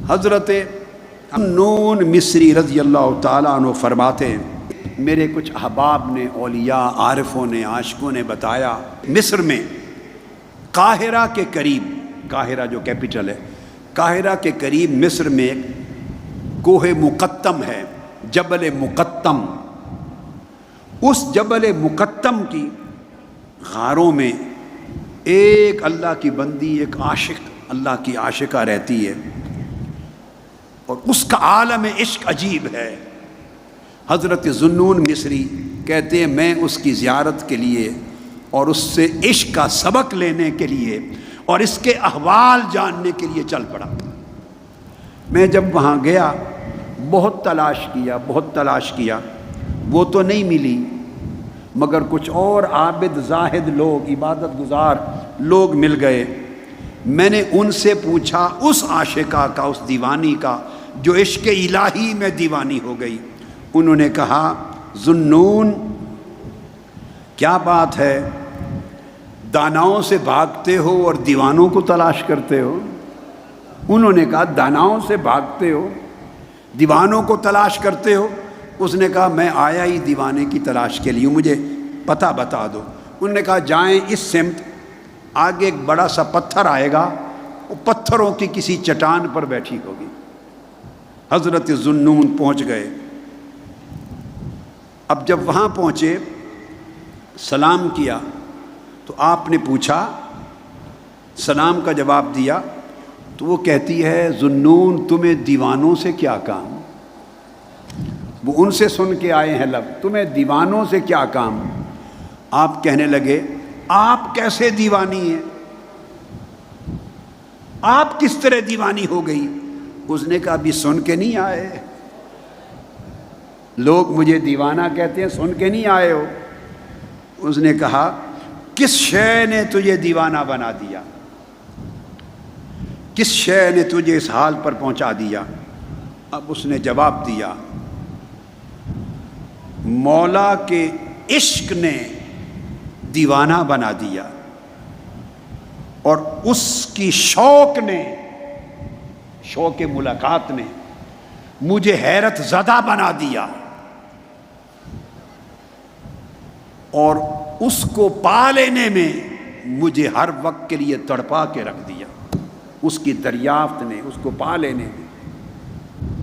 حضرت ذُو-النُّون مصری رضی اللہ تعالیٰ عنہ فرماتے ہیں میرے کچھ احباب نے، اولیاء، عارفوں نے، عاشقوں نے بتایا مصر میں قاہرہ کے قریب، قاہرہ جو کیپٹل ہے، قاہرہ کے قریب مصر میں ایک کوہ مقتم ہے، جبل مقتم۔ اس جبل مقتم کی غاروں میں ایک اللہ کی بندی، ایک عاشق، اللہ کی عاشقہ رہتی ہے، اور اس کا عالم عشق عجیب ہے۔ حضرت ذو-النُّون مصری کہتے ہیں میں اس کی زیارت کے لیے اور اس سے عشق کا سبق لینے کے لیے اور اس کے احوال جاننے کے لیے چل پڑا۔ میں جب وہاں گیا بہت تلاش کیا، وہ تو نہیں ملی، مگر کچھ اور عابد زاہد لوگ، عبادت گزار لوگ مل گئے۔ میں نے ان سے پوچھا اس عاشقہ کا، اس دیوانی کا جو عشق الہی میں دیوانی ہو گئی۔ انہوں نے کہا ذو-النُّون کیا بات ہے، داناؤں سے بھاگتے ہو اور دیوانوں کو تلاش کرتے ہو؟ انہوں نے کہا داناؤں سے بھاگتے ہو، دیوانوں کو تلاش کرتے ہو؟ اس نے کہا میں آیا ہی دیوانے کی تلاش کے لیے، مجھے پتہ بتا دو۔ انہوں نے کہا جائیں اس سمت، آگے ایک بڑا سا پتھر آئے گا، وہ پتھروں کی کسی چٹان پر بیٹھی ہوگی۔ حضرت ذو-النُّون پہنچ گئے۔ اب جب وہاں پہنچے، سلام کیا تو آپ نے پوچھا، سلام کا جواب دیا تو وہ کہتی ہے ذو-النُّون تمہیں دیوانوں سے کیا کام؟ وہ ان سے سن کے آئے ہیں لفظ، تمہیں دیوانوں سے کیا کام؟ آپ کہنے لگے آپ کیسے دیوانی ہیں، آپ کس طرح دیوانی ہو گئی؟ اس نے کہا ابھی سن کے نہیں آئے، لوگ مجھے دیوانہ کہتے ہیں، سن کے نہیں آئے ہو۔ اس نے کہا کس شے نے تجھے دیوانہ بنا دیا، کس شے نے تجھے اس حال پر پہنچا دیا؟ اب اس نے جواب دیا مولا کے عشق نے دیوانہ بنا دیا، اور اس کی شوق نے، شوق ملاقات نے مجھے حیرت زدہ بنا دیا، اور اس کو پا لینے میں مجھے ہر وقت کے لیے تڑپا کے رکھ دیا۔ اس کی دریافت نے، اس کو پا لینے میں،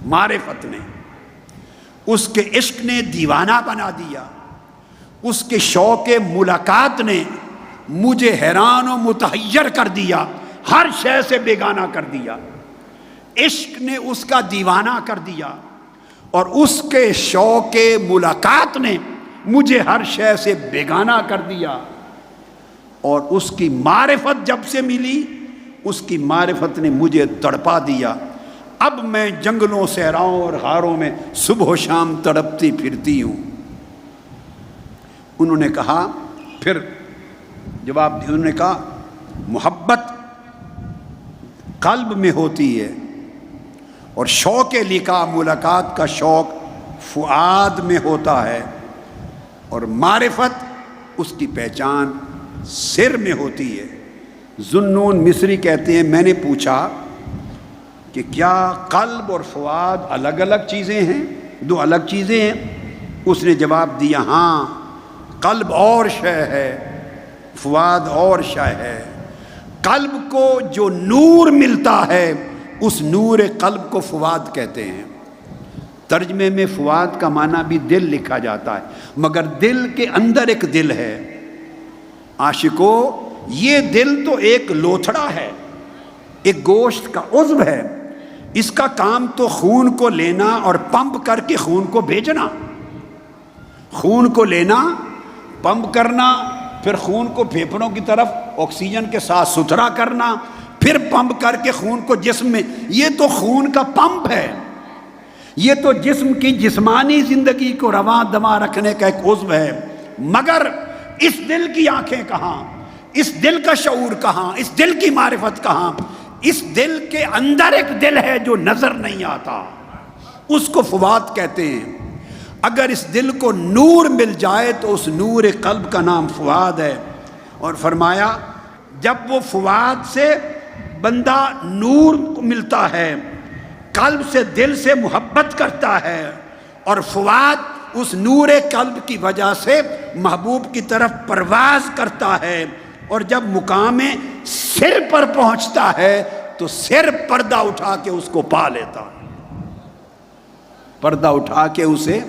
معرفت نے، اس کے عشق نے دیوانہ بنا دیا، اس کے شوق ملاقات نے مجھے حیران و متحیر کر دیا، ہر شے سے بیگانہ کر دیا۔ عشق نے اس کا دیوانہ کر دیا، اور اس کے شوق ملاقات نے مجھے ہر شے سے بیگانہ کر دیا، اور اس کی معرفت جب سے ملی، اس کی معرفت نے مجھے تڑپا دیا۔ اب میں جنگلوں، صحراؤں اور غاروں میں صبح و شام تڑپتی پھرتی ہوں۔ انہوں نے کہا، پھر جواب دیا، انہوں نے کہا محبت قلب میں ہوتی ہے، اور شوق لقاء ملاقات کا شوق فؤاد میں ہوتا ہے، اور معرفت اس کی پہچان سر میں ہوتی ہے۔ ذو-النُّون مصری کہتے ہیں میں نے پوچھا کہ کیا قلب اور فؤاد الگ الگ چیزیں ہیں، دو الگ چیزیں ہیں؟ اس نے جواب دیا ہاں، قلب اور شے ہے، فؤاد اور شے ہے۔ قلب کو جو نور ملتا ہے اس نور قلب کو فؤاد کہتے ہیں۔ ترجمے میں فؤاد کا معنی بھی دل لکھا جاتا ہے، مگر دل کے اندر ایک دل ہے۔ عاشقو، یہ دل تو ایک لوتھڑا ہے، ایک گوشت کا عضو ہے، اس کا کام تو خون کو لینا اور پمپ کر کے خون کو بھیجنا، خون کو لینا، پمپ کرنا، پھر خون کو پھیپھڑوں کی طرف آکسیجن کے ساتھ ستھرا کرنا، پھر پمپ کر کے خون کو جسم میں، یہ تو خون کا پمپ ہے، یہ تو جسم کی جسمانی زندگی کو رواں دواں رکھنے کا ایک عضو ہے۔ مگر اس دل کی آنکھیں کہاں، اس دل کا شعور کہاں، اس دل کی معرفت کہاں؟ اس دل کے اندر ایک دل ہے جو نظر نہیں آتا، اس کو فؤاد کہتے ہیں۔ اگر اس دل کو نور مل جائے تو اس نور قلب کا نام فؤاد ہے۔ اور فرمایا جب وہ فؤاد سے بندہ نور کو ملتا ہے قلب سے دل سے محبت کرتا ہے، اور فؤاد اس نور قلب کی وجہ سے محبوب کی طرف پرواز کرتا ہے، اور جب مقام سر پر پہنچتا ہے تو سر پردہ اٹھا کے اس کو پا لیتا ہے، پردہ اٹھا کے اسے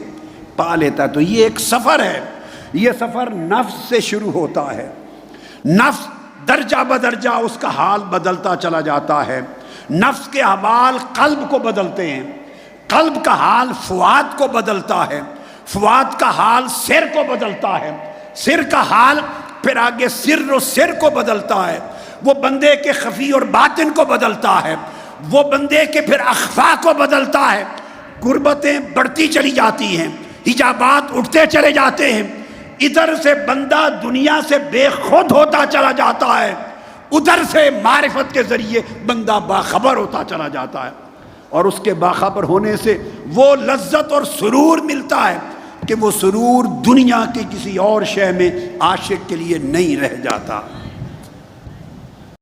پا لیتا ہے۔ تو یہ ایک سفر ہے، یہ سفر نفس سے شروع ہوتا ہے، نفس درجہ بدرجہ اس کا حال بدلتا چلا جاتا ہے، نفس کے احوال قلب کو بدلتے ہیں، قلب کا حال فؤاد کو بدلتا ہے، فؤاد کا حال سر کو بدلتا ہے، سر کا حال پھر آگے سر و سر کو بدلتا ہے، وہ بندے کے خفی اور باطن کو بدلتا ہے، وہ بندے کے پھر اخفا کو بدلتا ہے، غربتیں بڑھتی چلی جاتی ہیں، حجابات اٹھتے چلے جاتے ہیں، ادھر سے بندہ دنیا سے بے خود ہوتا چلا جاتا ہے، ادھر سے معرفت کے ذریعے بندہ باخبر ہوتا چلا جاتا ہے، اور اس کے باخبر ہونے سے وہ لذت اور سرور ملتا ہے کہ وہ سرور دنیا کی کسی اور شے میں عاشق کے لیے نہیں رہ جاتا۔